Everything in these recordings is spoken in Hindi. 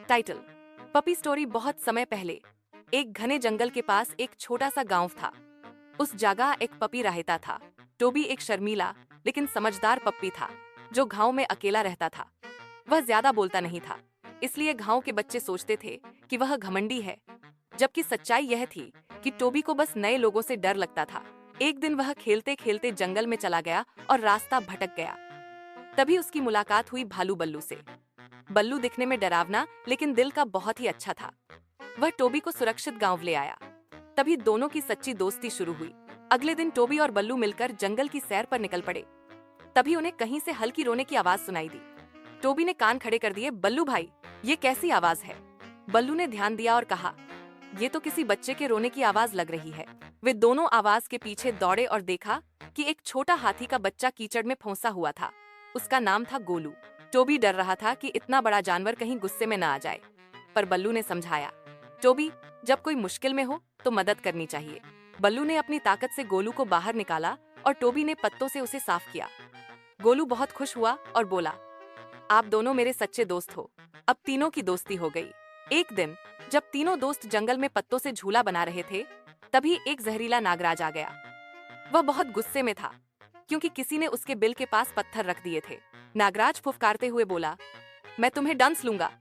टाइटल। Puppy story. बहुत समय पहले एक घने जंगल के पास एक छोटा सा गांव था। उस जगह एक पपी रहता था। टोबी एक शर्मीला लेकिन समझदार पप्पी था जो गांव में अकेला रहता था। वह ज्यादा बोलता नहीं था, इसलिए गांव के बच्चे सोचते थे कि वह घमंडी है, जबकि सच्चाई यह थी कि टोबी को बस नए लोगों से डर लगता था। एक दिन वह खेलते खेलते जंगल में चला गया और रास्ता भटक गया। तभी उसकी मुलाकात हुई भालू बल्लू से। बल्लू दिखने में डरावना लेकिन दिल का बहुत ही अच्छा था। वह टोबी को सुरक्षित गांव ले आया। तभी दोनों की सच्ची दोस्ती शुरू हुई। अगले दिन टोबी और बल्लू मिलकर जंगल की सैर पर निकल पड़े। तभी उन्हें कहीं से हल्की रोने की आवाज सुनाई दी। टोबी ने कान खड़े कर दिए। बल्लू भाई, ये कैसी आवाज है? बल्लू ने ध्यान दिया और कहा, ये तो किसी बच्चे के रोने की आवाज लग रही है। वे दोनों आवाज के पीछे दौड़े और देखा कि एक छोटा हाथी का बच्चा कीचड़ में फंसा हुआ था। उसका नाम था गोलू। टोबी डर रहा था कि इतना बड़ा जानवर कहीं गुस्से में न आ जाए, पर बल्लू ने समझाया, टोबी, जब कोई मुश्किल में हो तो मदद करनी चाहिए। बल्लू ने अपनी ताकत से गोलू को बाहर निकाला और टोबी ने पत्तों से उसे साफ किया। गोलू बहुत खुश हुआ और बोला, आप दोनों मेरे सच्चे दोस्त हो। अब तीनों की दोस्ती हो गई। एक दिन जब तीनों दोस्त जंगल में पत्तों से झूला बना रहे थे, तभी एक जहरीला नागराज आ गया। वह बहुत गुस्से में था क्योंकि किसी ने उसके बिल के पास पत्थर रख दिए थे। नागराज फुफकारते हुए बोला, मैं तुम्हें डंस लूंगा।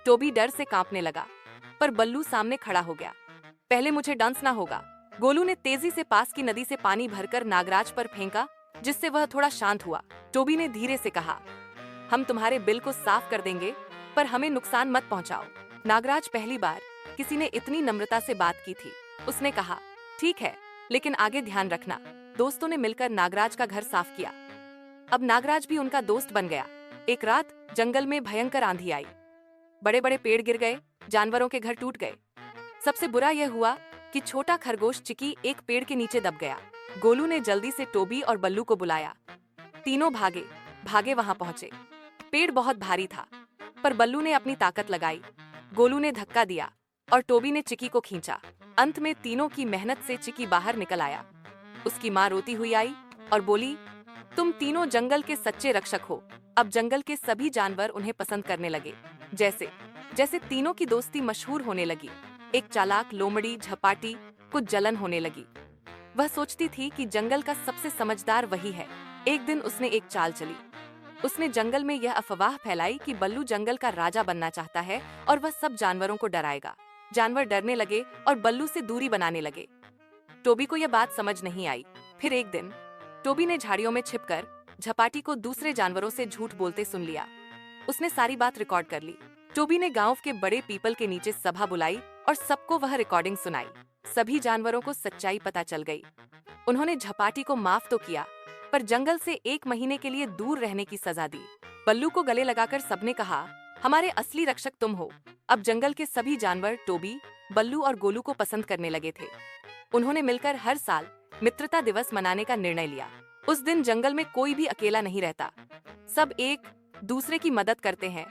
टोबी डर से कांपने लगा, पर बल्लू सामने खड़ा हो गया। पहले मुझे डंस ना होगा। गोलू ने तेजी से पास की नदी से पानी भरकर नागराज पर फेंका, जिससे वह थोड़ा शांत हुआ। टोबी ने धीरे से कहा, हम तुम्हारे बिल को साफ कर देंगे, पर हमें नुकसान मत पहुंचाओ। नागराज पहली बार किसी ने इतनी नम्रता से बात की थी। उसने कहा, ठीक है, लेकिन आगे ध्यान रखना। दोस्तों ने मिलकर नागराज का घर साफ किया। अब नागराज भी उनका दोस्त बन गया। एक रात जंगल में भयंकर आंधी आई। बड़े बड़े पेड़ गिर गए, जानवरों के घर टूट गए। सबसे बुरा यह हुआ कि छोटा खरगोश चिकी एक पेड़ के नीचे दब गया। गोलू ने जल्दी से टोबी और बल्लू को बुलाया। तीनों भागे भागे वहां पहुंचे। पेड़ बहुत भारी था, पर बल्लू ने अपनी ताकत लगाई। गोलू ने धक्का दिया और टोबी ने चिकी को खींचा। अंत में तीनों की मेहनत से चिकी बाहर निकल आया। उसकी माँ रोती हुई आई और बोली, तुम तीनों जंगल के सच्चे रक्षक हो। अब जंगल के सभी जानवर उन्हें पसंद करने लगे। जैसे जैसे तीनों की दोस्ती मशहूर होने लगी। एक चालाक लोमड़ी झपाटी को जलन होने लगी। वह सोचती थी कि जंगल का सबसे समझदार वही है। एक दिन उसने एक चाल चली। उसने जंगल में यह अफवाह फैलाई कि बल्लू जंगल का राजा बनना चाहता है और वह सब जानवरों को डराएगा। जानवर डरने लगे और बल्लू से दूरी बनाने लगे। टोबी को यह बात समझ नहीं आई। फिर एक दिन टोबी ने झाड़ियों में छिपकर झपाटी को दूसरे जानवरों से झूठ बोलते सुन लिया। उसने सारी बात रिकॉर्ड कर ली। टोबी ने गांव के बड़े पीपल के नीचे सभा बुलाई और सबको वह रिकॉर्डिंग सुनाई। सभी जानवरों को सच्चाई पता चल गई। उन्होंने झपाटी को माफ तो किया, पर जंगल से 1 महीने के लिए दूर रहने की सजा दी। बल्लू को गले लगाकर सबने कहा, हमारे असली रक्षक तुम हो। अब जंगल के सभी जानवर टोबी, बल्लू और गोलू को पसंद करने लगे थे। उन्होंने मिलकर हर साल मित्रता दिवस मनाने का निर्णय लिया। उस दिन जंगल में कोई भी अकेला नहीं रहता। सब एक दूसरे की मदद करते हैं,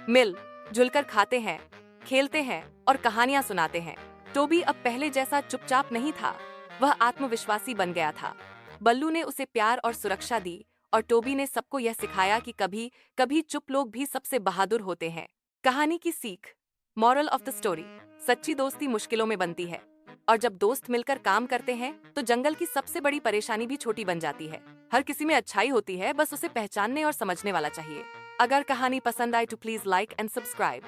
मिल जुलकर खाते हैं, खेलते हैं और कहानियां सुनाते हैं। टोबी अब पहले जैसा चुपचाप नहीं था, वह आत्मविश्वासी बन गया था। बल्लू ने उसे प्यार और सुरक्षा दी और टोबी ने सबको यह सिखाया कि कभी कभी चुप लोग भी सबसे बहादुर होते हैं। कहानी की सीख, मॉरल ऑफ द स्टोरी, सच्ची दोस्ती मुश्किलों में बनती है, और जब दोस्त मिलकर काम करते हैं तो जंगल की सबसे बड़ी परेशानी भी छोटी बन जाती है। हर किसी में अच्छाई होती है, बस उसे पहचानने और समझने वाला चाहिए। अगर कहानी पसंद आए तो प्लीज लाइक एंड सब्सक्राइब।